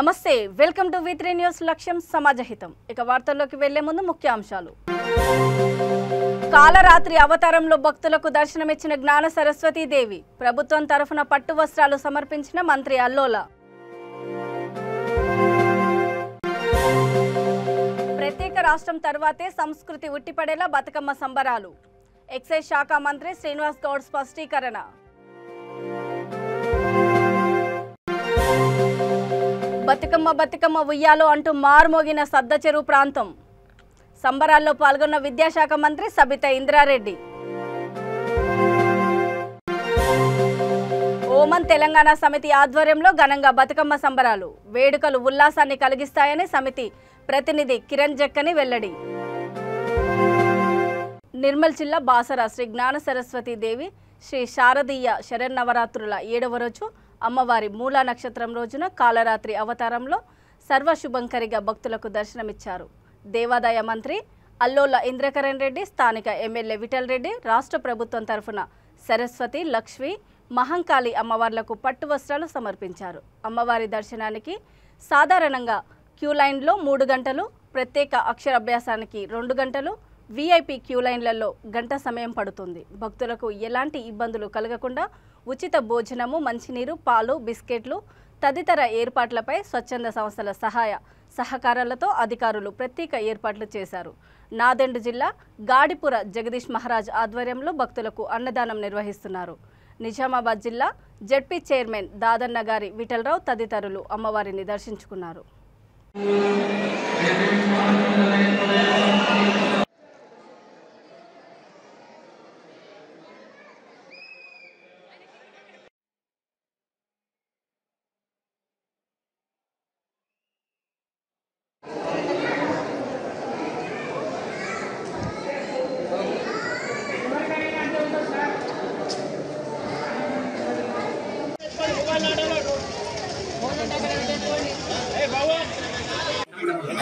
నమస్తే welcome to V3 news లక్ష్యం సమాజహితం ఇక వార్తల్లోకి వెళ్లే ముందు ముఖ్యాంశాలు కాలరాత్రి అవతారంలో భక్తులకు దర్శనమిచ్చిన జ్ఞాన సరస్వతి దేవి ప్రభుత్వం తరఫున పట్టు వస్త్రాలు సమర్పించిన మంత్రి అల్లోల ప్రత్యేక రాష్ట్రం తర్వాతే సంస్కృతి ఉట్టిపడేలా బతుకమ్మ సంబరాలు ఎక్సైజ్ శాఖ మంత్రి శ్రీనివాస్ గౌడ్ స్పష్టీకరణ బతుకమ్మ ఉయ్యాలో అంటూ మార్మోగిన సద్దచెరువు ప్రాంతం సంబరాల్లో పాల్గొన్న విద్యాశాఖ మంత్రి సబితా ఇంద్రారెడ్డి ఓమన్ తెలంగాణ సమితి ఆధ్వర్యంలో ఘనంగా బతుకమ్మ సంబరాలు వేడుకలు ఉల్లాసాన్ని కలిగిస్తాయని సమితి ప్రతినిధి కిరణ్ జక్కని వెల్లడి నిర్మల్ జిల్లా బాసర శ్రీ జ్ఞాన సరస్వతి దేవి శ్రీ శారదీయ శరన్నవరాత్రుల 7వ రోజు అమ్మవారి మూలా నక్షత్రం రోజున కాలరాత్రి అవతారంలో సర్వశుభంకరిగా భక్తులకు దర్శనమిచ్చారు దేవాదాయ మంత్రి అల్లోల ఇంద్రకరణ్ రెడ్డి స్థానిక ఎమ్మెల్యే విఠల్ రెడ్డి రాష్ట్ర ప్రభుత్వం తరఫున సరస్వతి లక్ష్మి మహంకాళి అమ్మవార్లకు పట్టు వస్త్రాలు సమర్పించారు అమ్మవారి దర్శనానికి సాధారణంగా క్యూ లైన్లో 3 గంటలు ప్రత్యేక అక్షరాభ్యాసానికి 2 గంటలు వీఐపీ క్యూ లైన్లలో గంట సమయం పడుతుంది భక్తులకు ఎలాంటి ఇబ్బందులు కలగకుండా ఉచిత భోజనము మంచినీరు పాలు బిస్కెట్లు తదితర ఏర్పాట్లపై స్వచ్ఛంద సంస్థల సహకారాలతో అధికారులు ప్రత్యేక ఏర్పాట్లు చేశారు నాదెండ్ జిల్లా గాడిపుర జగదీష్ మహారాజ్ ఆధ్వర్యంలో భక్తులకు అన్నదానం నిర్వహిస్తున్నారు నిజామాబాద్ జిల్లా జడ్పీ చైర్మన్ దాదన్న గారి విఠలరావు తదితరులు అమ్మవారిని దర్శించుకున్నారు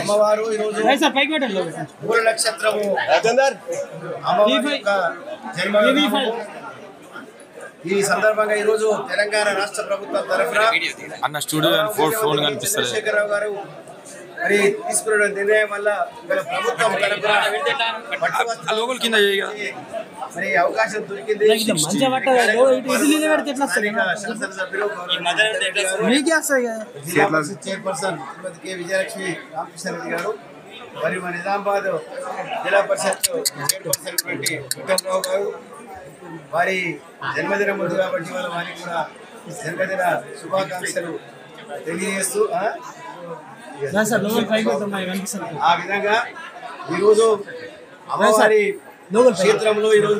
అమ్మవారు ఈరోజు మూల నక్షత్రము అమ్మవారి యొక్క జన్మదినం ఈ సందర్భంగా ఈరోజు తెలంగాణ రాష్ట్ర ప్రభుత్వం తరఫున చంద్రశేఖరరావు గారు మరి తీసుకున్న నిర్ణయం వల్ల ప్రభుత్వం తరఫున మరి అవకాశం దొరికింది శాసనసభ్యులు చైర్పర్సన్ శ్రీమతి కె విజయలక్ష్మి రామకృష్ణ రెడ్డి గారు మరియు మా నిజామాబాద్ జిల్లా పరిషత్ చైర్పర్సన్ విఠలరావు గారు వారి జన్మదినం ఉంది కాబట్టి వాళ్ళ వారికి కూడా జన్మదిన శుభాకాంక్షలు తెలియజేస్తూ ఆ విధంగా ఈరోజు అమ్మవారి క్షేత్రంలో ఈరోజు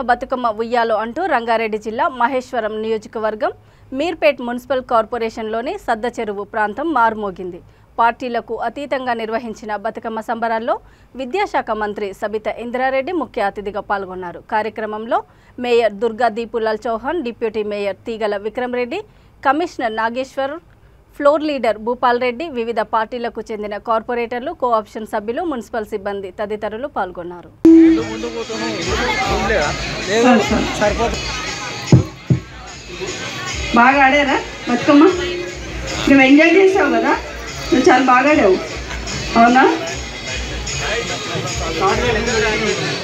బతుకమ్మ ఉయ్యాలో అంటూ రంగారెడ్డి జిల్లా మహేశ్వరం నియోజకవర్గం మీర్పేట్ మున్సిపల్ కార్పొరేషన్లోని సద్దచెరువు ప్రాంతం మారుమోగింది పార్టీలకు అతీతంగా నిర్వహించిన బతుకమ్మ సంబరాల్లో విద్యాశాఖ మంత్రి సబితా ఇంద్రారెడ్డి ముఖ్య అతిథిగా పాల్గొన్నారు కార్యక్రమంలో mayor Durga Deepulal Chauhan deputy mayor Teegala Vikram Reddy commissioner Nageshwar floor leader Bhupal Reddy వివిధ పార్టీలకు చెందిన కార్పొరేటర్లు కోఆప్షన్ సభ్యులు మున్సిపల్ సిబ్బంది తదితరులు పాల్గొన్నారు బాగా ఆడారా బతుకమ్మ నువ్వు ఎంజాయ్ చేసావు కదా నువ్వు చాలా బాగా ఆడావు అవునా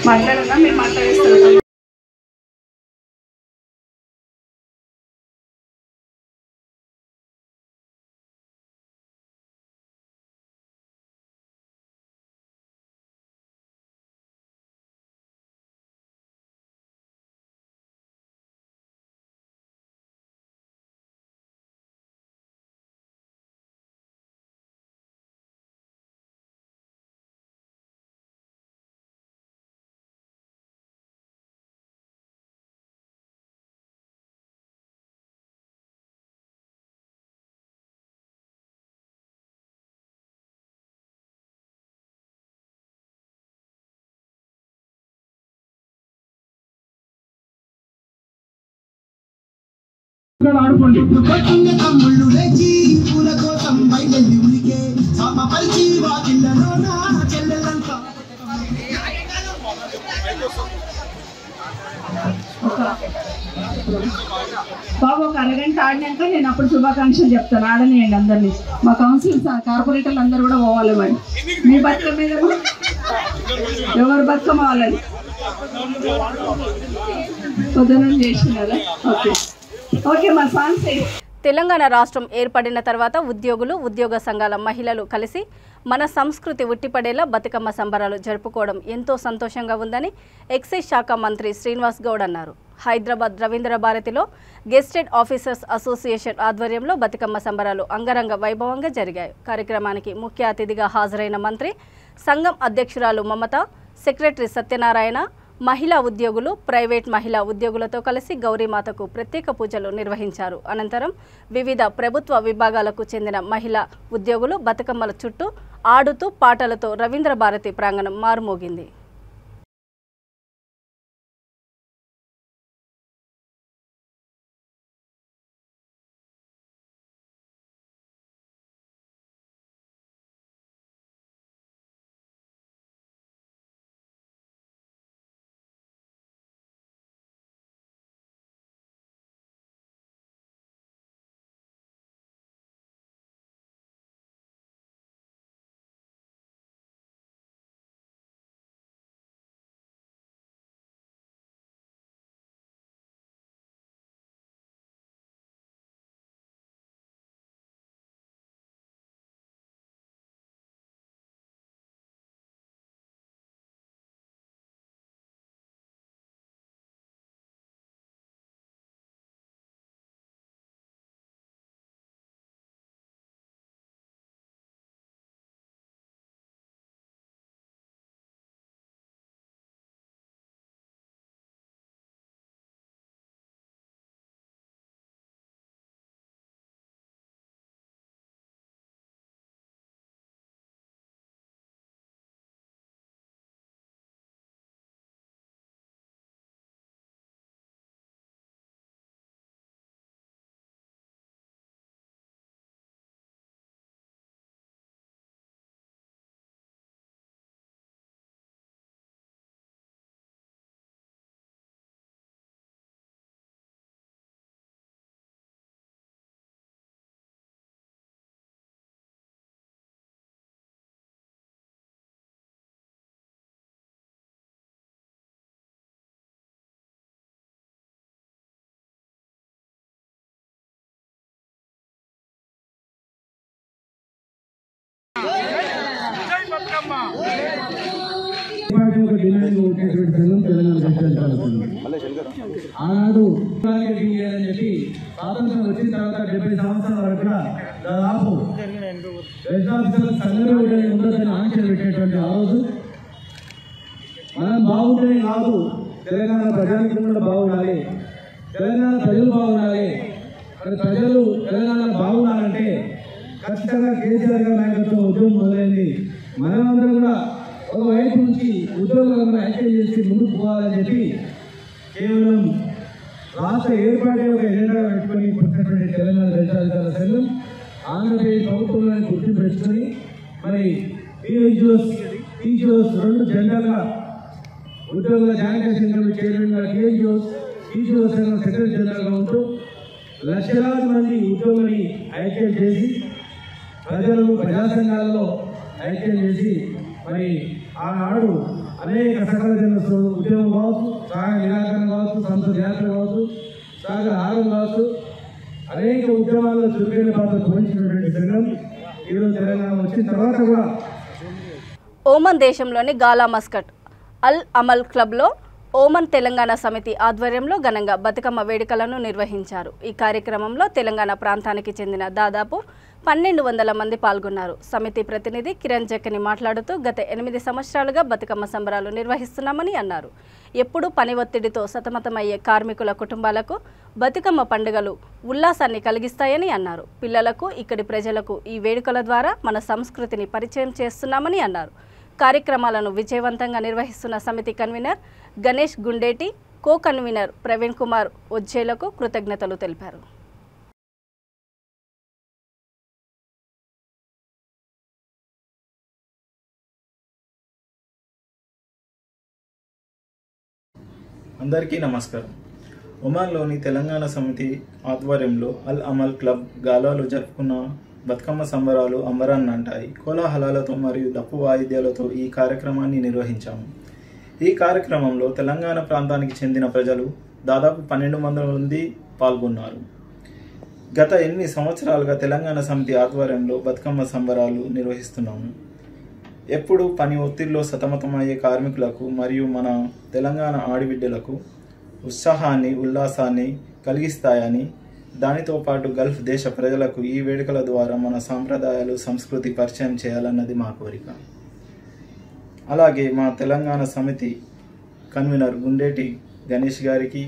మాట్లాడన్నా మీరు మాట్లాడేస్తారు ఆడుకోండి తమ్ముళ్ళు లేచి పూల కోసం బయలుదేరి ఉనికే సమపరిచి వాకిళ్ళలో నా చెల్లెలంతా బాబు ఒక అరగంట ఆడినాక నేను అప్పుడు శుభాకాంక్షలు చెప్తాను. ఆడనియండి అందరినీ. మా కౌన్సిల్ కార్పొరేటర్లు అందరూ కూడా పోవాలి. మరి మీ బతుకమ్మ మీద ఎవరు బతుకమ్మ వాళ్ళని పొద్దున చేసినారా? Okay okay. మా సాంగ్స్ తెలంగాణ రాష్ట్రం ఏర్పడిన తర్వాత ఉద్యోగులు, ఉద్యోగ సంఘాల మహిళలు కలిసి మన సంస్కృతి ఉట్టిపడేలా బతుకమ్మ సంబరాలు జరుపుకోవడం ఎంతో సంతోషంగా ఉందని ఎక్సైజ్ శాఖ మంత్రి శ్రీనివాస్ గౌడ్ అన్నారు. హైదరాబాద్ రవీంద్ర భారతిలో గెస్టెడ్ ఆఫీసర్స్ అసోసియేషన్ ఆధ్వర్యంలో బతుకమ్మ సంబరాలు అంగరంగ వైభవంగా జరిగాయి. కార్యక్రమానికి ముఖ్య అతిథిగా హాజరైన మంత్రి సంఘం అధ్యక్షురాలు మమత, సెక్రటరీ సత్యనారాయణ, మహిళా ఉద్యోగులు, ప్రైవేట్ మహిళా ఉద్యోగులతో కలిసి గౌరీమాతకు ప్రత్యేక పూజలు నిర్వహించారు. అనంతరం వివిధ ప్రభుత్వ విభాగాలకు చెందిన మహిళా ఉద్యోగులు బతుకమ్మల చుట్టూ ఆడుతూ పాటలతో రవీంద్ర భారతి ప్రాంగణం మారుమోగింది. ఆనాడు అని చెప్పి స్వాతంత్రం వచ్చిన తర్వాత 70 సంవత్సరాల వరకు కూడా దాదాపు ఉండదని ఆంక్షలు పెట్టేటువంటి ఆ రోజు మనం బాగుంటేనే కాదు, తెలంగాణ ప్రజానికం కూడా బాగుండాలి, తెలంగాణ ప్రజలు బాగుండాలి. మరి ప్రజలు తెలంగాణ బాగుండాలంటే ఖచ్చితంగా కేసీఆర్ గారి నాయకత్వం ఉద్యోగం మొదలైంది. మనమందరం కూడా ఒక వైపు నుంచి ఉద్యోగాలను యాక్టివ్ చేసి ముందుకు పోవాలని చెప్పి కేవలం రాష్ట్ర ఏర్పాటే ఒక ఎజెండా పెట్టుకొని పుట్టినటువంటి తెలంగాణ దేశాధికారుల సంఘం ఆంధ్రప్రదేశ్ ప్రభుత్వంలోని గుర్తింపు పెట్టుకొని మరి టీచర్స్ రెండు జెండాలుగా ఉద్యోగుల జాయింట్ కమిటీ చైర్మన్గా టీచర్స్ సంఘం సెక్రటరీ జనరల్గా ఉంటూ లక్షలాది మంది ఉద్యోగులని ఐక్యం చేసి ప్రజలను ప్రజా సంఘాలలో ఐక్యం చేసి మరి ఆనాడు అనేక సకల జన ఉద్యమం కావచ్చు, సాగ నిరాకరణ కావచ్చు, సంస్థ యాత్ర కావచ్చు, సాగర హారం కావచ్చు, అనేక ఉద్యమాల్లో చురుకైన పాత్ర పోషించినటువంటి సంఘం ఈరోజు తెలంగాణ వచ్చిన తర్వాత కూడా ఓమన్ దేశంలోని గాలా మస్కట్ అల్ అమల్ క్లబ్లో ఓమన్ తెలంగాణ సమితి ఆధ్వర్యంలో ఘనంగా బతుకమ్మ వేడుకలను నిర్వహించారు. ఈ కార్యక్రమంలో తెలంగాణ ప్రాంతానికి చెందిన దాదాపు 1200 మంది పాల్గొన్నారు. సమితి ప్రతినిధి కిరణ్ జక్కని మాట్లాడుతూ గత 8 సంవత్సరాలుగా బతుకమ్మ సంబరాలు నిర్వహిస్తున్నామని అన్నారు. ఎప్పుడూ పని ఒత్తిడితో సతమతమయ్యే కార్మికుల కుటుంబాలకు బతుకమ్మ పండుగలు ఉల్లాసాన్ని కలిగిస్తాయని అన్నారు. పిల్లలకు, ఇక్కడి ప్రజలకు ఈ వేడుకల ద్వారా మన సంస్కృతిని పరిచయం చేస్తున్నామని అన్నారు. కార్యక్రమాలను విజయవంతంగా నిర్వహిస్తున్న సమితి convener Ganesh Gundeti, co convener Praveen Kumar ఒజ్జేలకు కృతజ్ఞతలు తెలిపారు. అందరికీ నమస్కారం. ఒమాన్లోని తెలంగాణ సమితి ఆధ్వర్యంలో అల్ అమల్ క్లబ్ గాలాలో జరుపుకున్న బతుకమ్మ సంబరాలు అంబరాన్నంటాయి. కోలాహలాలతో మరియు డప్పు వాయిద్యాలతో ఈ కార్యక్రమాన్ని నిర్వహించాము. ఈ కార్యక్రమంలో తెలంగాణ ప్రాంతానికి చెందిన ప్రజలు దాదాపు 1200 మంది పాల్గొన్నారు. గత 8 సంవత్సరాలుగా తెలంగాణ సమితి ఆధ్వర్యంలో బతుకమ్మ సంబరాలు నిర్వహిస్తున్నాము. ఎప్పుడు పని ఒత్తిడిలో సతమతమయ్యే కార్మికులకు మరియు మన తెలంగాణ ఆడిబిడ్డలకు ఉత్సాహాన్ని ఉల్లాసాన్ని కలిగిస్తాయని, దానితో పాటు గల్ఫ్ దేశ ప్రజలకు ఈ వేడుకల ద్వారా మన సాంప్రదాయాలు సంస్కృతి పరిచయం చేయాలన్నది మా కోరిక. అలాగే మా తెలంగాణ సమితి కన్వీనర్ గుండేటి గణేష్ గారికి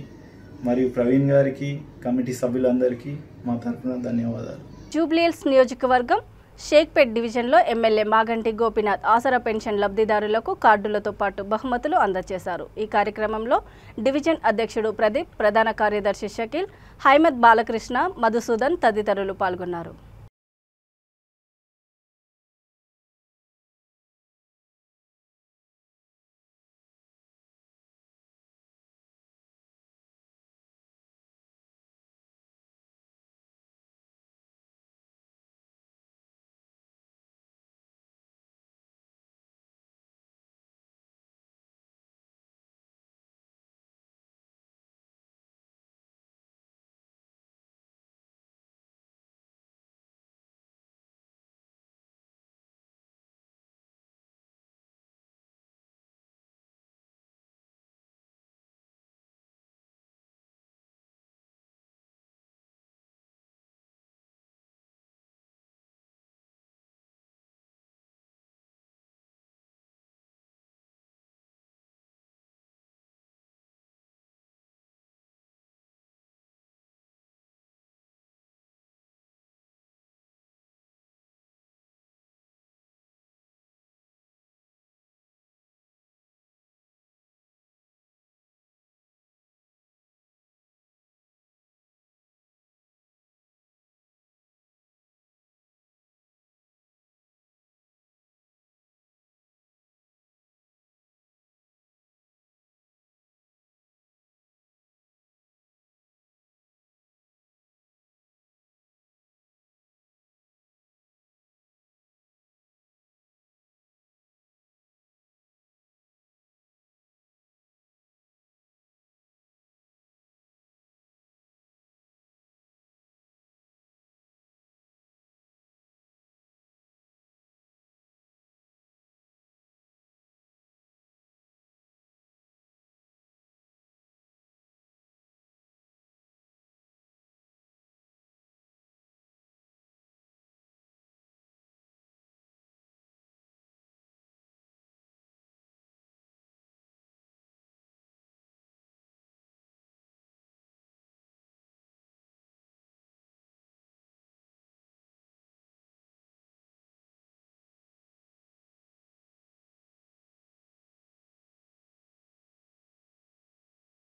మరియు ప్రవీణ్ గారికి, కమిటీ సభ్యులందరికీ మా తరఫున ధన్యవాదాలు. జూబ్లీహిల్స్ నియోజకవర్గం షేక్పేట్ డివిజన్లో ఎమ్మెల్యే మాగంటి గోపీనాథ్ ఆసరా పెన్షన్ లబ్ధిదారులకు కార్డులతో పాటు బహుమతులు అందజేశారు. ఈ కార్యక్రమంలో డివిజన్ అధ్యక్షుడు ప్రదీప్, ప్రధాన కార్యదర్శి షకీల్, హైమద్ బాలకృష్ణ, మధుసూదన్ తదితరులు పాల్గొన్నారు.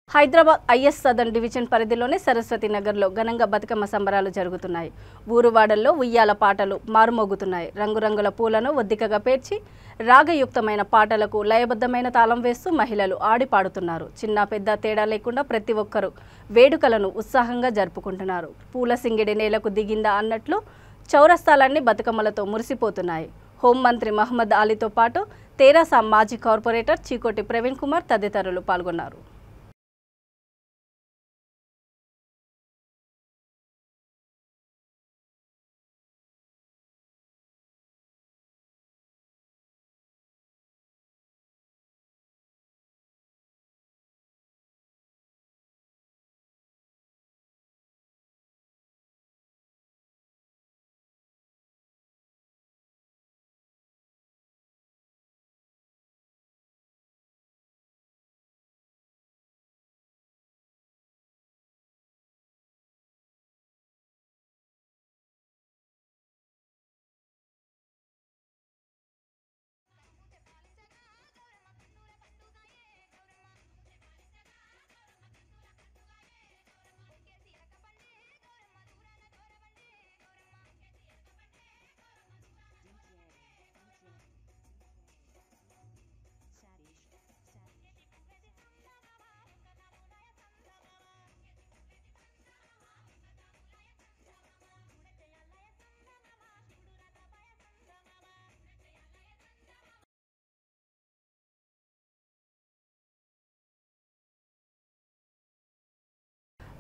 హైదరాబాద్ ఐఎస్ సదర్న్ డివిజన్ పరిధిలోని సరస్వతి నగర్లో ఘనంగా బతుకమ్మ సంబరాలు జరుగుతున్నాయి. ఊరువాడల్లో ఉయ్యాల పాటలు మారుమోగుతున్నాయి. రంగురంగుల పూలను ఒద్దికగా పేర్చి రాగయుక్తమైన పాటలకు లయబద్ధమైన తాళం వేస్తూ మహిళలు ఆడి పాడుతున్నారు. చిన్న పెద్ద తేడా లేకుండా ప్రతి ఒక్కరూ వేడుకలను ఉత్సాహంగా జరుపుకుంటున్నారు. పూల సింగిడి నేలకు దిగిందా అన్నట్లు చౌరస్తాలన్నీ బతుకమ్మలతో మురిసిపోతున్నాయి. హోంమంత్రి మహమ్మద్ అలీతో పాటు తెరాస మాజీ కార్పొరేటర్ చీకోటి ప్రవీణ్ కుమార్ తదితరులు పాల్గొన్నారు.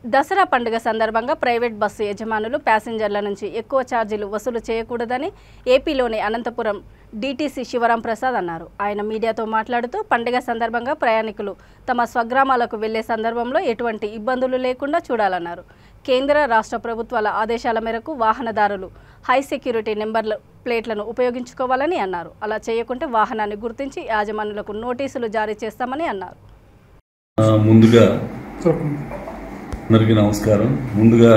దసరా పండుగ సందర్భంగా ప్రైవేట్ బస్సు యజమానులు ప్యాసింజర్ల నుంచి ఎక్కువ ఛార్జీలు వసూలు చేయకూడదని ఏపీలోని అనంతపురం డీటీసీ శివరాం ప్రసాద్ అన్నారు. ఆయన మీడియాతో మాట్లాడుతూ పండుగ సందర్భంగా ప్రయాణికులు తమ స్వగ్రామాలకు వెళ్లే సందర్భంలో ఎటువంటి ఇబ్బందులు లేకుండా చూడాలన్నారు. కేంద్ర రాష్ట్ర ప్రభుత్వాల ఆదేశాల మేరకు వాహనదారులు హై సెక్యూరిటీ నెంబర్ల ప్లేట్లను ఉపయోగించుకోవాలని అన్నారు. అలా చేయకుంటే వాహనాన్ని గుర్తించి యాజమానులకు నోటీసులు జారీ చేస్తామని అన్నారు. ముందుగా అందరికీ నమస్కారం. ముందుగా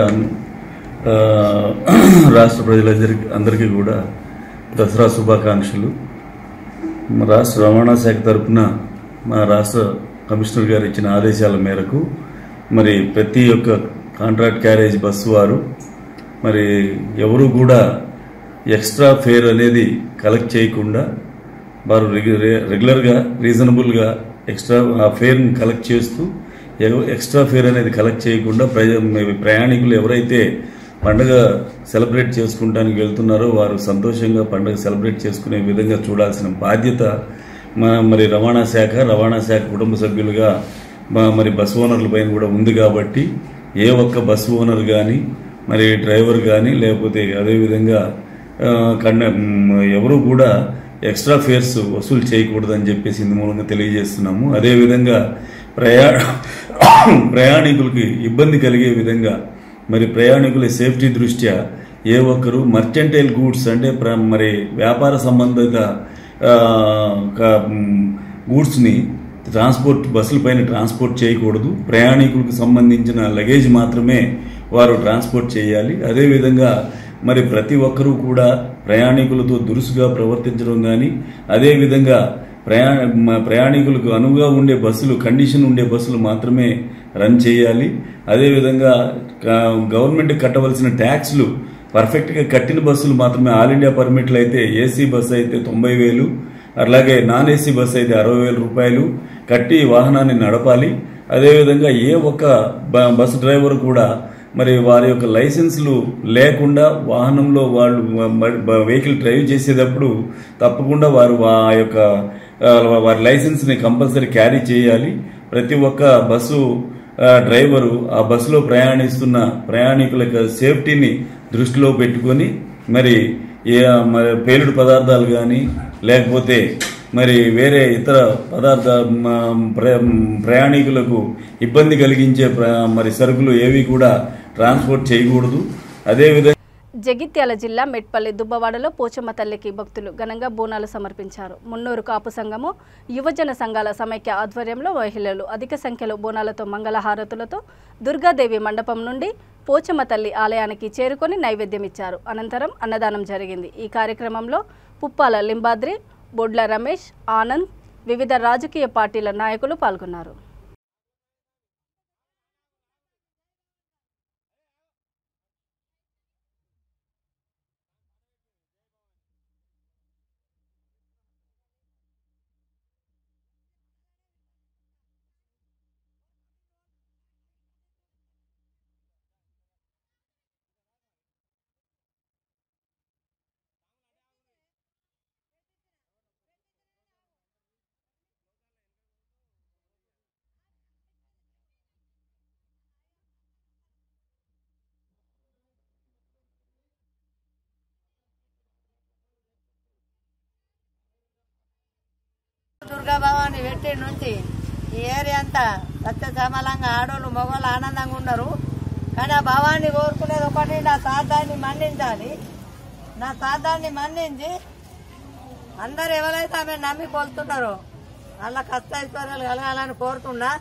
రాష్ట్ర ప్రజలందరికీ కూడా దసరా శుభాకాంక్షలు. రాష్ట్ర రవాణా శాఖ తరఫున మా రాష్ట్ర కమిషనర్ గారు ఇచ్చిన ఆదేశాల మేరకు మరి ప్రతి ఒక్క కాంట్రాక్ట్ క్యారేజ్ బస్సు వారు మరి ఎవరు కూడా ఎక్స్ట్రా ఫేర్ అనేది కలెక్ట్ చేయకుండా వారు రెగ్యులర్గా రీజనబుల్గా ఎక్స్ట్రా ఫేర్ని కలెక్ట్ చేస్తూ ఎక్స్ట్రా ఫేర్ అనేది కలెక్ట్ చేయకుండా ప్రయాణికులు ఎవరైతే పండుగ సెలబ్రేట్ చేసుకుంటానికి వెళ్తున్నారో వారు సంతోషంగా పండుగ సెలబ్రేట్ చేసుకునే విధంగా చూడాల్సిన బాధ్యత మరి రవాణా శాఖ కుటుంబ సభ్యులుగా మరి బస్సు ఓనర్ల పైన కూడా ఉంది. కాబట్టి ఏ ఒక్క బస్సు ఓనర్ కానీ మరి డ్రైవర్ కానీ లేకపోతే అదేవిధంగా ఎవరు కూడా ఎక్స్ట్రా ఫేర్స్ వసూలు చేయకూడదని చెప్పేసి ఇందు మూలంగా తెలియజేస్తున్నాము. అదేవిధంగా ప్రయాణికులకి ఇబ్బంది కలిగే విధంగా మరి ప్రయాణికుల సేఫ్టీ దృష్ట్యా ఏ ఒక్కరు మర్చెంటైల్ గూడ్స్ అంటే మరి వ్యాపార సంబంధిత గూడ్స్ని బస్సుల పైన ట్రాన్స్పోర్ట్ చేయకూడదు. ప్రయాణికులకు సంబంధించిన లగేజ్ మాత్రమే వారు ట్రాన్స్పోర్ట్ చేయాలి. అదేవిధంగా మరి ప్రతి ఒక్కరూ కూడా ప్రయాణికులతో దురుసుగా ప్రవర్తించడం కానీ అదేవిధంగా ప్రయాణికులకు అనువుగా ఉండే బస్సులు కండిషన్ ఉండే బస్సులు మాత్రమే రన్ చేయాలి. అదేవిధంగా గవర్నమెంట్ కట్టవలసిన ట్యాక్స్లు పర్ఫెక్ట్గా కట్టిన బస్సులు మాత్రమే ఆల్ ఇండియా పర్మిట్లు అయితే ఏసీ బస్సు అయితే 90,000 అలాగే నాన్ ఏసీ బస్సు అయితే 60,000 రూపాయలు కట్టి వాహనాన్ని నడపాలి. అదేవిధంగా ఏ ఒక్క బస్సు డ్రైవర్ కూడా మరి వారి యొక్క లైసెన్సులు లేకుండా వాహనంలో వాళ్ళు వెహికల్ డ్రైవ్ చేసేటప్పుడు తప్పకుండా వారు వారి లైసెన్స్ని కంపల్సరీ క్యారీ చేయాలి. ప్రతి ఒక్క బస్సు డ్రైవరు ఆ బస్సులో ప్రయాణిస్తున్న ప్రయాణికుల యొక్క సేఫ్టీని దృష్టిలో పెట్టుకొని మరి పేలుడు పదార్థాలు కానీ లేకపోతే మరి వేరే ఇతర ప్రయాణికులకు ఇబ్బంది కలిగించే మరి సరుకులు ఏవి కూడా ట్రాన్స్పోర్ట్ చేయకూడదు. అదేవిధంగా జగిత్యాల జిల్లా మెట్పల్లి దుబ్బవాడలో పోచమ్మ తల్లికి భక్తులు ఘనంగా బోనాలు సమర్పించారు. మున్నూరు కాపు సంఘము యువజన సంఘాల సమైక్య ఆధ్వర్యంలో మహిళలు అధిక సంఖ్యలో బోనాలతో మంగళహారతులతో దుర్గాదేవి మండపం నుండి పోచమ్మ తల్లి ఆలయానికి చేరుకొని నైవేద్యం ఇచ్చారు. అనంతరం అన్నదానం జరిగింది. ఈ కార్యక్రమంలో పుప్పాల లింబాద్రి, బొడ్ల రమేష్, ఆనంద్, వివిధ రాజకీయ పార్టీల నాయకులు పాల్గొన్నారు. దుర్గా భవాని వెట్టి నుంచి ఈ ఏరియా అంతా సత్యసమలంగా ఆడోళ్ళు మగవాళ్ళు ఆనందంగా ఉన్నారు. కానీ ఆ భవాన్ని కోరుకునేది ఒకటి, నా సాధాన్ని మన్నించాలి. నా సాధాన్ని మన్నించి అందరు ఎవరైతే ఆమె నమ్మి కొలుతున్నారో వాళ్ళ కష్టైశ్వర్యాలు కలగాలని కోరుతున్నా.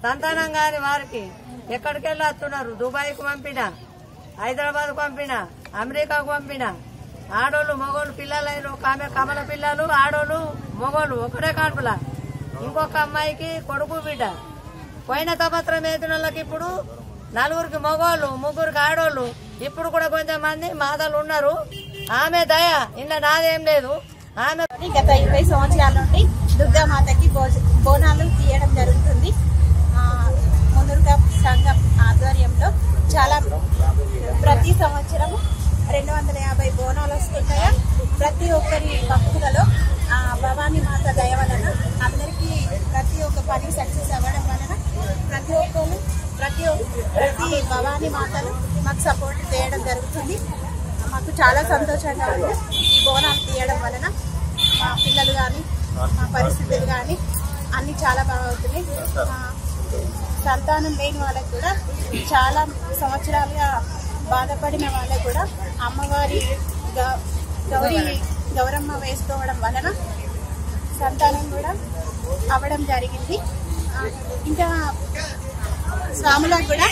సంతానం కాని వారికి ఎక్కడికి వెళ్ళి వస్తున్నారు, దుబాయ్కు పంపిన, హైదరాబాద్ పంపిన, అమెరికాకు పంపిన ఆడోళ్ళు మగోళ్ళు పిల్లలైన ఒక ఆమె కమల పిల్లలు ఆడోళ్ళు మగోళ్ళు ఒకటే కాన్పుల, ఇంకొక అమ్మాయికి కొడుకు బిడ్డ. పోయిన సంవత్సరం వేతునోళ్ళకి ఇప్పుడు 4 మగోళ్ళు 3 ఆడోళ్ళు. ఇప్పుడు కూడా కొంతమంది మాదలు ఉన్నారు. ఆమె దయ ఇన్న నాదేం లేదు. ఆమె గత 20 సంవత్సరాల నుండి దుర్గామాతకి బోనాలు తీయడం జరుగుతుంది. మునురుగా సంఘం ఆధ్వర్యంలో చాలా ప్రతి సంవత్సరం 250 బోనాలు వస్తుంటాయి. ప్రతి ఒక్కరి భక్తులలో భవానీ మాత దయ వలన అందరికీ ప్రతి ఒక్క పని సక్సెస్ అవ్వడం వలన ప్రతి ఒక్కరు ప్రతి భవానీ మాతలు మాకు సపోర్ట్ చేయడం జరుగుతుంది. మాకు చాలా సంతోషంగా ఉంది. ఈ బోనాలు తీయడం వలన మా పిల్లలు కానీ మా పరిస్థితులు కానీ అన్నీ చాలా బాగుంటుంది. సంతానం లేని వాళ్ళకు కూడా చాలా సంవత్సరాలుగా బాధపడిన వాళ్ళకు కూడా అమ్మవారి గౌరమ్మ వేసుకోవడం వలన సంతానం కూడా అవ్వడం జరిగింది. ఇంకా స్వాములకు కూడా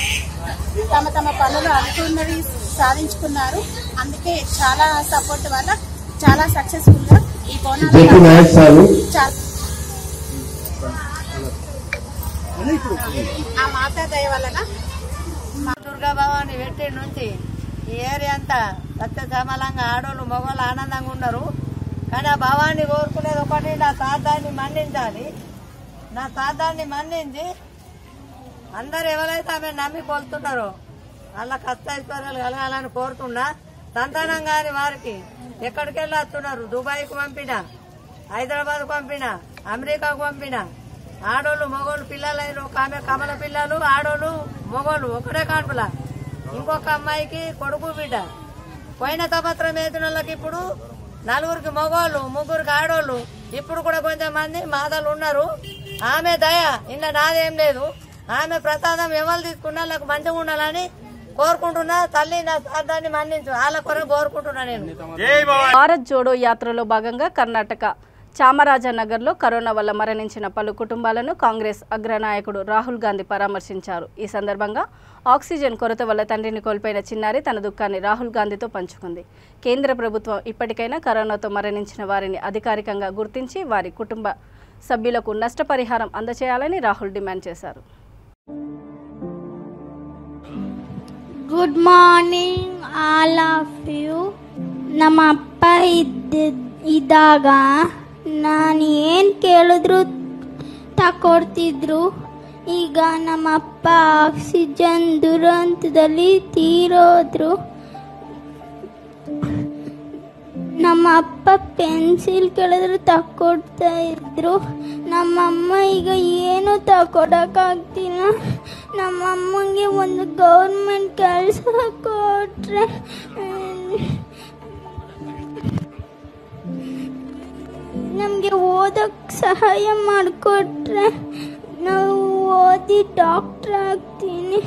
తమ పనులు అనుకున్నవి సాధించుకున్నారు. అందుకే చాలా సపోర్ట్ వల్ల చాలా సక్సెస్ఫుల్ గా ఈ బోనాలు ఆ మాతా దయ వలన దుర్గా భవాని వెట్టి నుంచి ఈ ఏరియా అంతా సత్యసమలంగా ఆడోళ్ళు మగవాళ్ళు ఆనందంగా ఉన్నారు. కానీ ఆ భవాన్ని కోరుకునేది ఒకటి, నా సాధాన్ని మన్నించాలి. నా సాధాన్ని మన్నించి అందరు ఎవరైతే ఆమె నమ్మి కొలుతున్నారో వాళ్ళ కష్టైశ్వర్యాలు కలగాలని కోరుతున్నా. సంతానం కాని వారికి ఎక్కడికి వెళ్ళి వస్తున్నారు, దుబాయ్కు పంపినా, హైదరాబాద్ పంపినా, అమెరికాకు పంపినా, ఆడోళ్ళు మగోళ్ళు పిల్లలైన ఒక ఆమె కమల పిల్లలు ఆడోళ్ళు మగోళ్ళు ఒకటే కాన్పుల, ఇంకొక అమ్మాయికి కొడుకు బిడ్డ. పోయిన సంవత్సరం వేసిన వాళ్ళకి ఇప్పుడు 4 మగోళ్ళు 3 ఆడోళ్ళు. ఇప్పుడు కూడా కొంతమంది మాదలు ఉన్నారు. ఆమె దయ ఇంకా నాదేం లేదు. ఆమె ప్రసాదం ఎవరు తీసుకున్నా నాకు మంచిగా ఉండాలని కోరుకుంటున్నా. తల్లి నా సాధాన్ని మన్నించు, వాళ్ళ కొరకు కోరుకుంటున్నా నేను. భారత్ జోడో యాత్రలో భాగంగా కర్ణాటక చామరాజనగర్లో కరోనా వల్ల మరణించిన పలు కుటుంబాలను కాంగ్రెస్ అగ్రనాయకుడు రాహుల్ గాంధీ పరామర్శించారు. ఈ సందర్భంగా ఆక్సిజన్ కొరత వల్ల తండ్రిని కోల్పోయిన చిన్నారి తన దుఃఖాన్ని రాహుల్ గాంధీతో పంచుకుంది. కేంద్ర ప్రభుత్వం ఇప్పటికైనా కరోనాతో మరణించిన వారిని అధికారికంగా గుర్తించి వారి కుటుంబ సభ్యులకు నష్టపరిహారం అందజేయాలని రాహుల్ డిమాండ్ చేశారు. Good morning all of you. ನಮ್ಮ ಅಪ್ಪ ಇದ್ದಾಗ ನಾನು ಏನು ಕೇಳಿದ್ರು ತಕೊಡ್ತಿದ್ರು. ಈಗ ನಮ್ಮ ಅಪ್ಪ ಆಕ್ಸಿಜನ್ ದುರಂತದಲ್ಲಿ ತೀರೋದ್ರು. ನಮ್ಮ ಅಪ್ಪ ಪೆನ್ಸಿಲ್ ಕೇಳಿದ್ರು ತಕೊಡ್ತಾ ಇದ್ರು. ನಮ್ಮಮ್ಮ ಈಗ ಏನು ತಕೊಡಕ್ಕಾಗ್ತಿಲ್ಲ. ನಮ್ಮಮ್ಮಂಗೆ ಒಂದು ಗೌರ್ಮೆಂಟ್ ಕೆಲಸ ಕೊಟ್ರೆ ನಮಗೆ ಓದಕ್ಕೆ ಸಹಾಯ ಮಾಡಿಕೊಟ್ರೆ ನಾವು ಓದಿ ಡಾಕ್ಟ್ರ್ ಆಗ್ತೀನಿ.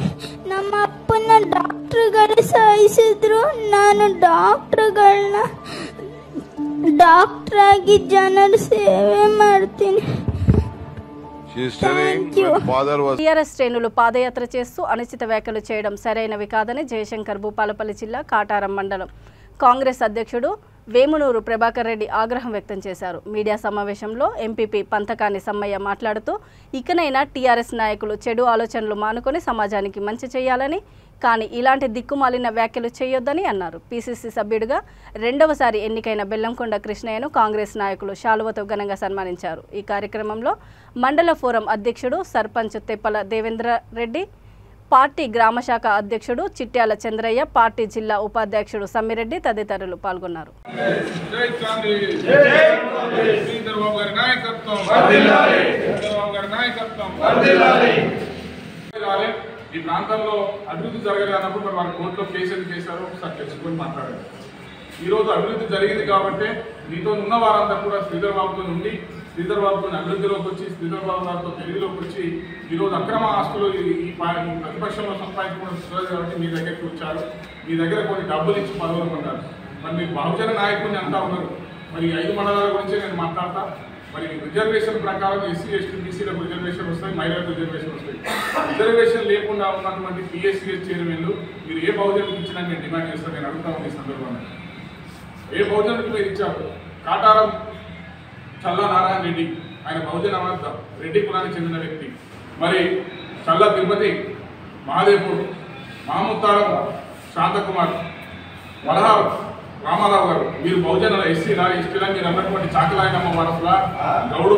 ನಮ್ಮ ಅಪ್ಪನ ಡಾಕ್ಟ್ರುಗಳು ಸಾಯಿಸಿದ್ರು. ನಾನು ಡಾಕ್ಟ್ರಾಗಿ ಜನರ ಸೇವೆ ಮಾಡ್ತೀನಿ. టీఆర్ఎస్ శ్రేణులు పాదయాత్ర చేస్తూ అనుచిత వ్యాఖ్యలు చేయడం సరైనవి కాదని జయశంకర్ భూపాలపల్లి జిల్లా కాటారం మండలం కాంగ్రెస్ అధ్యక్షుడు వేమునూరు ప్రభాకర్ రెడ్డి ఆగ్రహం వ్యక్తం చేశారు. మీడియా సమావేశంలో ఎంపీపీ పంతకాని సమ్మయ్య మాట్లాడుతూ ఇకనైనా టీఆర్ఎస్ నాయకులు చెడు ఆలోచనలు మానుకొని సమాజానికి మంచి చేయాలని, కానీ ఇలాంటి దిక్కుమాలిన వ్యాఖ్యలు చేయొద్దని అన్నారు. పీసీసీ సభ్యుడిగా 2వసారి ఎన్నికైన బెల్లంకొండ కృష్ణయ్యను కాంగ్రెస్ నాయకులు శాలువతో ఘనంగా సన్మానించారు. ఈ కార్యక్రమంలో మండల ఫోరం అధ్యక్షుడు సర్పంచ్ తెప్పల దేవేంద్ర రెడ్డి, పార్టీ గ్రామశాఖ అధ్యక్షుడు చిట్యాల చంద్రయ్య, పార్టీ జిల్లా ఉపాధ్యక్షుడు సమ్మిరెడ్డి తదితరులు పాల్గొన్నారు. ఈ ప్రాంతంలో అభివృద్ధి జరగలేనప్పుడు మరి వారి కోర్టులో కేసులు చేశారో ఒకసారి తెలుసుకొని మాట్లాడారు. ఈరోజు అభివృద్ధి జరిగింది కాబట్టి మీతో ఉన్న వారంతా కూడా శ్రీధర్ బాబుతో ఉండి శ్రీధర్ బాబుతో అభివృద్ధిలోకి వచ్చి శ్రీధర్ బాబు గారితో తెలుగులోకి వచ్చి ఈరోజు అక్రమ ఆస్తులు ఈ ప్రతిపక్షంలో సంపాదించుకోవడం కాబట్టి మీ దగ్గరికి వచ్చారు. మీ దగ్గర కొన్ని డబ్బులు ఇచ్చి పదవులు ఉన్నారు. మరి మీరు బహుజన నాయకుడిని అంటా ఉన్నారు. మరి 5 మండలాల గురించి నేను మాట్లాడతా. మరి రిజర్వేషన్ ప్రకారం ఎస్సీ ఎస్టీ బీసీలకు రిజర్వేషన్ వస్తాయి, మహిళలకు రిజర్వేషన్ వస్తాయి. రిజర్వేషన్ లేకుండా ఉన్నటువంటి పిఎస్సిఎస్ చైర్మన్లు మీరు ఏ బహుజనులకు ఇచ్చినా నేను డిమాండ్ చేస్తాను. నేను అడుగుతా ఉన్న ఈ సందర్భంగా ఏ బహుజనుడికి మీరు ఇచ్చారు? కాటారం చల్లా నారాయణ రెడ్డి, ఆయన బహుజన రెడ్డి కులానికి చెందిన వ్యక్తి. మరి చల్ల తిరుపతి, మహాదేవుడు, మాముత్తారం శాంతకుమార్, వలహారు రామారావు గారు, మీరు బహుజనుల ఎస్సీలా ఎస్టీలా మీరు అన్నటువంటి చాకలాయనమ్మ వారసులా, గౌడ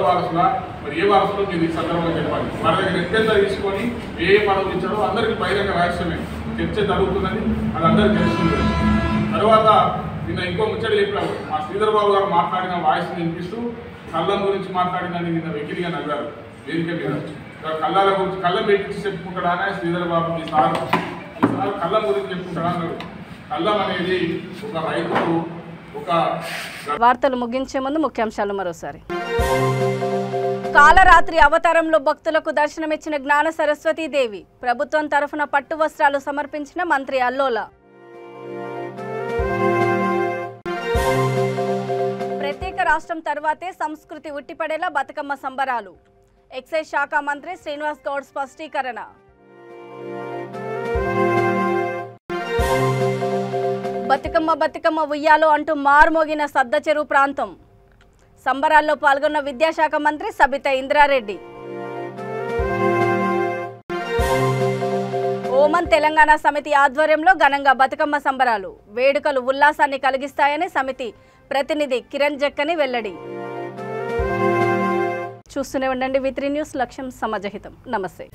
వారసులా, మరి ఏ వారసులో మీరు ఈ సందర్భంగా చెప్పాలి. వారి దగ్గర ఎంతెంత తీసుకొని ఏ పదవులు ఇచ్చారో అందరికీ బహిరంగ రహస్యమే చర్చ జరుగుతున్నది, అది అందరికీ తెలుస్తుంది. తర్వాత నిన్న ఇంకో ముచ్చడి చెప్పారు. మా శ్రీధర్ బాబు గారు మాట్లాడిన వాయిస్ వినిపిస్తూ కళ్ళం గురించి మాట్లాడినని నిన్న వెకిలిగా నవ్వారు వేదిక మీద. కళ్ళాల గురించి కళ్ళం పెట్టించి చెప్పుకుంటాడా అని శ్రీధర్ బాబు ఈ సార్ కళ్ళం గురించి చెప్పుకుంటాడా అన్నాడు. కళ్ళం అనేది ఒక రైతుకు ఒక వార్తలు ముగించే ముందు ముఖ్యాంశాలు మరోసారి. కాలరాత్రి అవతారంలో భక్తులకు దర్శనమిచ్చిన జ్ఞాన సరస్వతీదేవి. ప్రభుత్వం తరఫున పట్టు వస్త్రాలు సమర్పించిన మంత్రి అల్లోల. ప్రత్యేక రాష్ట్రం తర్వాతే సంస్కృతి ఉట్టిపడేలా బతుకమ్మ సంబరాలు. ఎక్సైజ్ శాఖ మంత్రి శ్రీనివాస్ గౌడ్ స్పష్టీకరణ. బతుకమ్మ ఉయ్యాలో అంటూ మారుమోగిన సద్ద చెరువు ప్రాంతం. సంబరాల్లో పాల్గొన్న విద్యాశాఖ మంత్రి సబితా ఇంద్రారెడ్డి. ఓమన్ తెలంగాణ సమితి ఆధ్వర్యంలో ఘనంగా బతుకమ్మ సంబరాలు. వేడుకలు ఉల్లాసాన్ని కలిగిస్తాయని సమితి ప్రతినిధి కిరణ్ జక్కని వెల్లడి. చూస్తూనే ఉండండి V3 న్యూస్. లక్ష్యం సమాజహితం. నమస్తే.